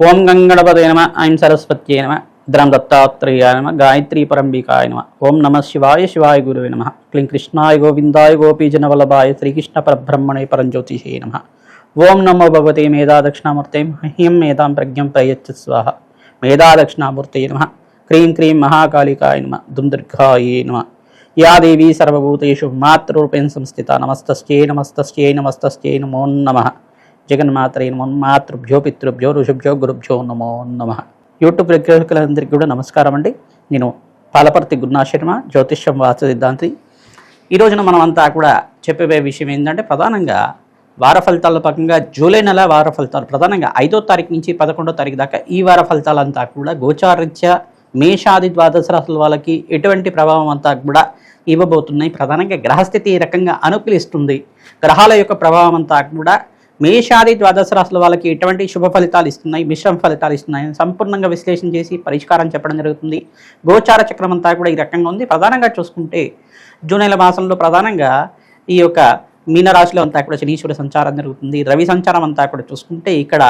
ఓం గంగణపతయ నమ ఐం సరస్వత్యై నమ ద్రం దత్తాత్రేయాయ నమ గాయత్రీ పరంబికాయ నమ ఓం నమ శివాయ శివాయ గురువే నమ క్లీం కృష్ణాయ గోవిందాయ గోపీజనవల్లభాయ శ్రీకృష్ణ పరబ్రహ్మణే పరంజ్యోతిషే నమ ఓం నమో భగవతే మేధా దక్షిణామూర్తే మహ్యం మేధాం ప్రజ్ఞం ప్రయచ్చ స్వాహ మేధా దక్షిణామూర్తయే నమ క్రీం క్రీం మహాకాళికాయ నమ దుందుర్గాయే నమ యా దేవీ సర్వభూతేషు మాతృరూపేణ సంస్థిత నమస్తస్యై నమస్తస్యై నమస్తస్యై నమో నమః జగన్మాత్రే నమో మాతృభ్యో పితృభ్యో ఋషుభ్యో గురుభ్యో నమో నమః. యూట్యూబ్ ప్రేక్షకులందరికీ కూడా నమస్కారం అండి. నేను పాలపర్తి గురునాథ్ శర్మ, జ్యోతిష్యం వాస్తు సిద్ధాంతి. ఈ రోజున మనం అంతా కూడా చెప్పే విషయం ఏంటంటే ప్రధానంగా వార ఫలితాల పరంగా జూలై నెల వార ఫలితాలు ప్రధానంగా 5వ తారీఖు నుంచి 11వ తారీఖు దాకా ఈ వార ఫలితాలంతా కూడా గోచారీత్యా మేషాది ద్వాదశ రాశుల వాళ్ళకి ఎటువంటి ప్రభావం అంతా కూడా ఇవ్వబోతున్నాయి. ప్రధానంగా గ్రహస్థితి ఈ రకంగా అనుకూలిస్తుంది. గ్రహాల యొక్క ప్రభావం అంతా కూడా మేషాది ద్వాదశ రాశుల వాళ్ళకి ఎటువంటి శుభ ఫలితాలు ఇస్తున్నాయి, మిశ్రమ ఫలితాలు ఇస్తున్నాయి సంపూర్ణంగా విశ్లేషణ చేసి పరిష్కారం చెప్పడం జరుగుతుంది. గోచార చక్రం అంతా కూడా ఈ రకంగా ఉంది. ప్రధానంగా చూసుకుంటే జూన్ నెల మాసంలో ప్రధానంగా ఈ యొక్క మీనరాశిలో అంతా కూడా శనీశ్వరుడు సంచారం జరుగుతుంది. రవి సంచారం అంతా కూడా చూసుకుంటే ఇక్కడ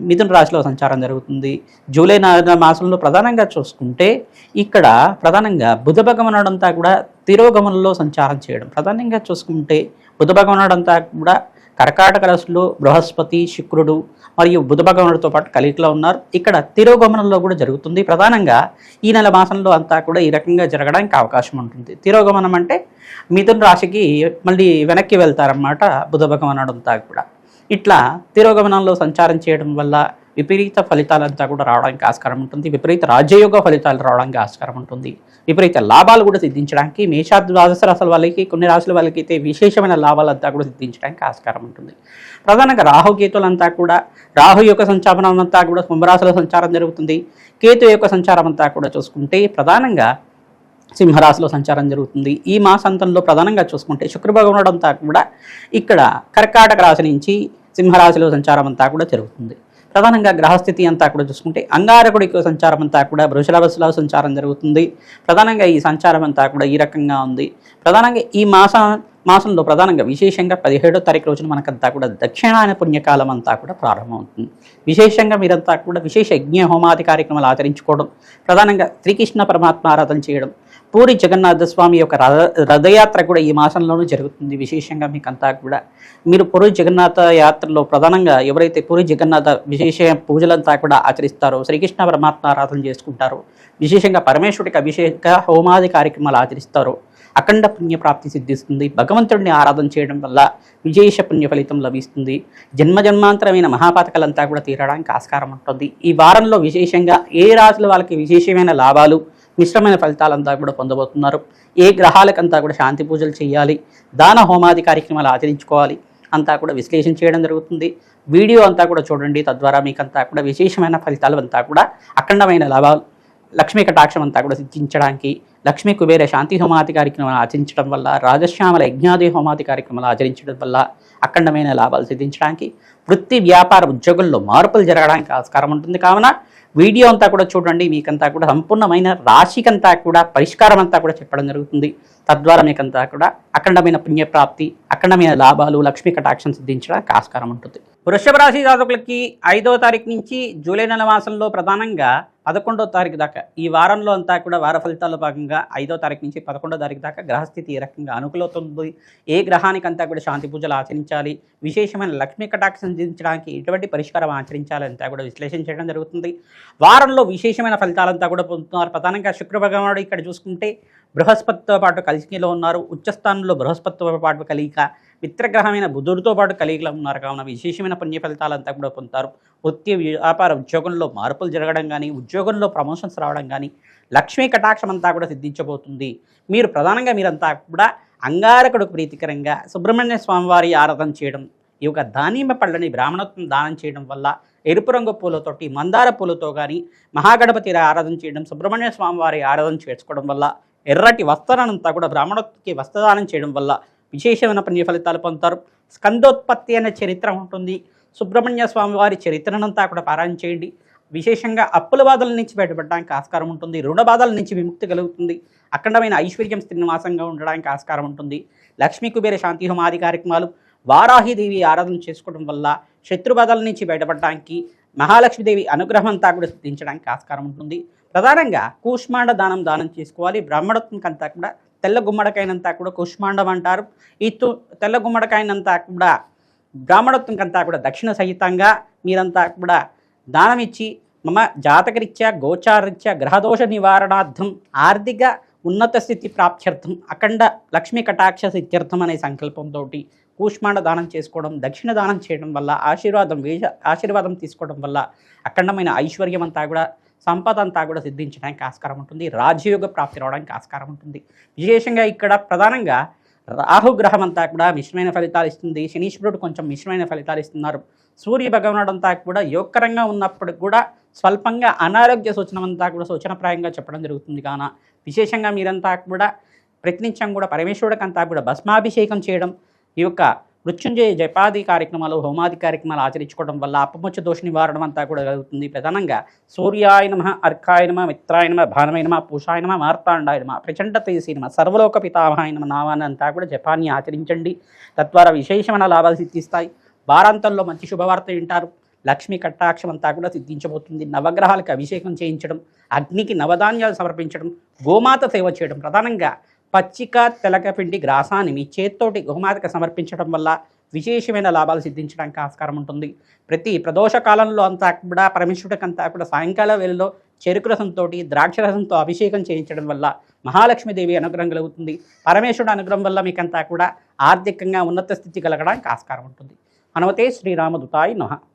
మిథున రాశిలో సంచారం జరుగుతుంది. జూలై మాసంలో ప్రధానంగా చూసుకుంటే ఇక్కడ ప్రధానంగా బుధ భగవానుడంతా కూడా తిరోగమనంలో సంచారం చేయడం. ప్రధానంగా చూసుకుంటే బుధ భగవానుడంతా కూడా కర్కాటక రాశిలో బృహస్పతి, శుక్రుడు మరియు బుధ భగవానుడితో పాటు కలిగిలో ఉన్నారు. ఇక్కడ తిరోగమనంలో కూడా జరుగుతుంది. ప్రధానంగా ఈ నెల మాసంలో అంతా కూడా ఈ రకంగా జరగడానికి అవకాశం ఉంటుంది. తిరోగమనం అంటే మిథున రాశికి మళ్ళీ వెనక్కి వెళ్తారన్నమాట బుధ భగవానుడు అంతా కూడా. ఇట్లా తిరోగమనంలో సంచారం చేయడం వల్ల విపరీత ఫలితాలంతా కూడా రావడానికి ఆస్కారం ఉంటుంది. విపరీత రాజయోగ ఫలితాలు రావడానికి ఆస్కారం ఉంటుంది. విపరీత లాభాలు కూడా సిద్ధించడానికి మేషాది ద్వాదశ రాశుల వాళ్ళకి కొన్ని రాశుల వాళ్ళకి అయితే విశేషమైన లాభాలంతా కూడా సిద్ధించడానికి ఆస్కారం ఉంటుంది. ప్రధానంగా రాహుకేతులంతా కూడా రాహు యొక్క సంచారం అంతా కూడా కుంభరాశిలో సంచారం జరుగుతుంది. కేతు యొక్క సంచారం అంతా కూడా చూసుకుంటే ప్రధానంగా సింహరాశిలో సంచారం జరుగుతుంది. ఈ మాసాంతంలో ప్రధానంగా చూసుకుంటే శుక్రభగవానుడు అంతా కూడా ఇక్కడ కర్కాటక రాశి నుంచి సింహరాశిలో సంచారం అంతా కూడా జరుగుతుంది. ప్రధానంగా గ్రహస్థితి అంతా కూడా చూసుకుంటే అంగారకుడి సంచారం అంతా కూడా వృషభరాశిలో సంచారం జరుగుతుంది. ప్రధానంగా ఈ సంచారం అంతా కూడా ఈ రకంగా ఉంది. ప్రధానంగా ఈ మాసంలో ప్రధానంగా విశేషంగా 17వ తారీఖు రోజున మనకంతా కూడా దక్షిణాయన పుణ్యకాలం అంతా కూడా ప్రారంభమవుతుంది. విశేషంగా మీరంతా కూడా విశేష యజ్ఞ హోమాది కార్యక్రమాలు ఆచరించుకోవడం, ప్రధానంగా శ్రీకృష్ణ పరమాత్మ ఆరాధన చేయడం, పూరి జగన్నాథ స్వామి యొక్క రథయాత్ర కూడా ఈ మాసంలోనూ జరుగుతుంది. విశేషంగా మీకంతా కూడా మీరు పూరి జగన్నాథ యాత్రలో ప్రధానంగా ఎవరైతే పూరి జగన్నాథ విశేష పూజలంతా కూడా ఆచరిస్తారో, శ్రీకృష్ణ పరమాత్మ ఆరాధన చేసుకుంటారో, విశేషంగా పరమేశ్వరుడికి అభిషేక హోమాది కార్యక్రమాలు ఆచరిస్తారో అఖండ పుణ్యప్రాప్తి సిద్ధిస్తుంది. భగవంతుడిని ఆరాధన చేయడం వల్ల విశేష పుణ్య ఫలితం లభిస్తుంది. జన్మజన్మాంతరమైన మహాపాతకాలంతా కూడా తీరడానికి ఆస్కారం ఉంటుంది. ఈ వారంలో విశేషంగా ఏ రాశుల వాళ్ళకి విశేషమైన లాభాలు, మిశ్రమైన ఫలితాలంతా కూడా పొందబోతున్నారు. ఏ గ్రహాలకంతా కూడా శాంతి పూజలు చేయాలి, దాన హోమాది కార్యక్రమాలు ఆచరించుకోవాలి అంతా కూడా విశ్లేషణ చేయడం జరుగుతుంది. వీడియో అంతా కూడా చూడండి. తద్వారా మీకంతా కూడా విశేషమైన ఫలితాలు అంతా కూడా అఖండమైన లాభాలు, లక్ష్మీ కటాక్షం అంతా కూడా సిద్ధించడానికి, లక్ష్మీ కుబేర శాంతి హోమాది కార్యక్రమాలు ఆచరించడం వల్ల, రాజశ్యామల యజ్ఞాది హోమాది కార్యక్రమాలు ఆచరించడం వల్ల అఖండమైన లాభాలు సిద్ధించడానికి, వృత్తి వ్యాపార ఉద్యోగుల్లో మార్పులు జరగడానికి ఆస్కారం ఉంటుంది. కావున వీడియో అంతా కూడా చూడండి. మీకంతా కూడా సంపూర్ణమైన రాశికంతా కూడా పరిష్కారం అంతా కూడా చెప్పడం జరుగుతుంది. తద్వారా మీకంతా కూడా అఖండమైన పుణ్యప్రాప్తి, అఖండమైన లాభాలు, లక్ష్మీ కటాక్షం సిద్ధించడానికి ఆస్కారం ఉంటుంది. వృషభ రాశి జాతకులకి 5వ తారీఖు నుంచి జూలై నెల మాసంలో ప్రధానంగా 11వ తారీఖు దాకా ఈ వారంలో అంతా కూడా వార ఫలితాల్లో భాగంగా 5వ తారీఖు నుంచి 11వ తారీఖు దాకా గ్రహస్థితి ఏ రకంగా అనుకూలవుతుంది, ఏ గ్రహానికంతా కూడా శాంతి పూజలు ఆచరించాలి, విశేషమైన లక్ష్మీ కటాక్షం సిద్ధించడానికి ఎటువంటి పరిష్కారం ఆచరించాలంతా కూడా విశ్లేషణ చేయడం జరుగుతుంది. వారంలో విశేషమైన ఫలితాలంతా కూడా పొందుతున్నారు. ప్రధానంగా శుక్ర భగవానుడు ఇక్కడ చూసుకుంటే బృహస్పతితో పాటు కలిసిలో ఉన్నారు. ఉచ్చస్థానంలో బృహస్పతితో పాటు కలిగిక మిత్రగ్రహమైన బుధుడితో పాటు కలిగిలో ఉన్నారు. కావున విశేషమైన పుణ్య ఫలితాలంతా కూడా పొందుతారు. వృత్తి వ్యాపార ఉద్యోగంలో మార్పులు జరగడం కానీ, ఉద్యోగంలో ప్రమోషన్స్ రావడం కానీ, లక్ష్మీ కటాక్షం అంతా కూడా సిద్ధించబోతుంది. మీరు ప్రధానంగా మీరంతా కూడా అంగారకుడికి ప్రీతికరంగా సుబ్రహ్మణ్య స్వామివారి ఆరాధన చేయడం, ఈ యొక్క దానిమ్మ పళ్ళని బ్రాహ్మణత్వం దానం చేయడం వల్ల, ఎరుపు రంగు పూలతోటి మందార పూలతో కానీ మహాగణపతి ఆరాధన చేయడం, సుబ్రహ్మణ్య స్వామివారి ఆరాధన చేసుకోవడం వల్ల, ఎర్రటి వస్త్రానంతా కూడా బ్రాహ్మణత్వకి వస్త్రదానం చేయడం వల్ల విశేషమైన పుణ్య ఫలితాలు పొందుతారు. స్కందోత్పత్తి అనే చరిత్ర ఉంటుంది. సుబ్రహ్మణ్య స్వామి వారి చరిత్రనంతా కూడా పారాయణ చేయండి. విశేషంగా అప్పుల బాధల నుంచి బయటపడడానికి ఆస్కారం ఉంటుంది. రుణ బాధల నుంచి విముక్తి కలుగుతుంది. అఖండమైన ఐశ్వర్యం శ్రీనివాసంగా ఉండడానికి ఆస్కారం ఉంటుంది. లక్ష్మీ కుబేర శాంతి హోమాది కార్యక్రమాలు, వారాహిదేవి ఆరాధన చేసుకోవడం వల్ల శత్రుబాధల నుంచి బయటపడడానికి, మహాలక్ష్మీదేవి అనుగ్రహం అంతా కూడా సిద్ధించడానికి ఆస్కారం ఉంటుంది. ప్రధానంగా కూష్మాండ దానం చేసుకోవాలి. బ్రాహ్మణత్వంకంతా కూడా తెల్ల గుమ్మడికాయనంతా కూడా కూష్మాండం అంటారు. ఈ తెల్ల గుమ్మడికాయనంతా కూడా బ్రాహ్మణత్వంకంతా కూడా దక్షిణ సహితంగా మీరంతా కూడా దానం ఇచ్చి మమ జాతకరీత్యా గోచారరీత్యా గ్రహదోష నివారణార్థం ఆర్థిక ఉన్నత స్థితి ప్రాప్త్యర్థం అఖండ లక్ష్మీ కటాక్ష సిద్ధ్యర్థం అనే సంకల్పంతో కూష్మాండ దానం చేసుకోవడం, దక్షిణ దానం చేయడం వల్ల ఆశీర్వాదం తీసుకోవడం వల్ల అఖండమైన ఐశ్వర్యం అంతా కూడా సంపద అంతా కూడా సిద్ధించడానికి ఆస్కారం ఉంటుంది. రాజయోగ ప్రాప్తి రావడానికి ఆస్కారం ఉంటుంది. విశేషంగా ఇక్కడ ప్రధానంగా రాహుగ్రహం అంతా కూడా మిశ్రమైన ఫలితాలు ఇస్తుంది. శనీశ్వరుడు కొంచెం మిశ్రమైన ఫలితాలు ఇస్తున్నారు. సూర్య భగవానుడు అంతా కూడా యోగకరంగా ఉన్నప్పుడు కూడా స్వల్పంగా అనారోగ్య సూచన అంతా కూడా సూచనప్రాయంగా చెప్పడం జరుగుతుంది. కాన విశేషంగా మీరంతా కూడా ప్రతినిత్యం కూడా పరమేశ్వరుడికి అంతా కూడా భస్మాభిషేకం చేయడం, ఈ యొక్క మృత్యుంజయ జపాది కార్యక్రమాలు, హోమాది కార్యక్రమాలు ఆచరించుకోవడం వల్ల అపముచ్చ దోష నివారణ అంతా కూడా జరుగుతుంది. ప్రధానంగా సూర్యాయ నమ, అర్కాయ నమ, మిత్రాయ నమ, భానమయ నమ, పూషాయ నమ, మార్తాండాయ నమ, ప్రచండ తేజీ నమ, సర్వలోక పితామహాయ నమ నామాన్ని అంతా కూడా జపాన్ని ఆచరించండి. తద్వారా విశేషమైన లాభాలు సిద్ధిస్తాయి. వారాంతంలో మంచి శుభవార్త వింటారు. లక్ష్మీ కటాక్షం అంతా కూడా సిద్ధించబోతుంది. నవగ్రహాలకు అభిషేకం చేయించడం, అగ్నికి నవధాన్యాలు సమర్పించడం, గోమాత సేవ చేయడం, ప్రధానంగా పచ్చిక తెలకపిండి గ్రాసాన్ని మీ చేత్తోటి గోమాతకు సమర్పించడం వల్ల విశేషమైన లాభాలు సిద్ధించడానికి ఆస్కారం ఉంటుంది. ప్రతి ప్రదోష కాలంలో అంతా కూడా పరమేశ్వరుడికంతా కూడా సాయంకాల వేళలో చెరుకు రసంతో, ద్రాక్ష రసంతో అభిషేకం చేయించడం వల్ల మహాలక్ష్మీదేవి అనుగ్రహం కలుగుతుంది. పరమేశ్వరుడు అనుగ్రహం వల్ల మీకంతా కూడా ఆర్థికంగా ఉన్నత స్థితి కలగడానికి ఆస్కారం ఉంటుంది. హనుమతే శ్రీరామదూతాయ నమః.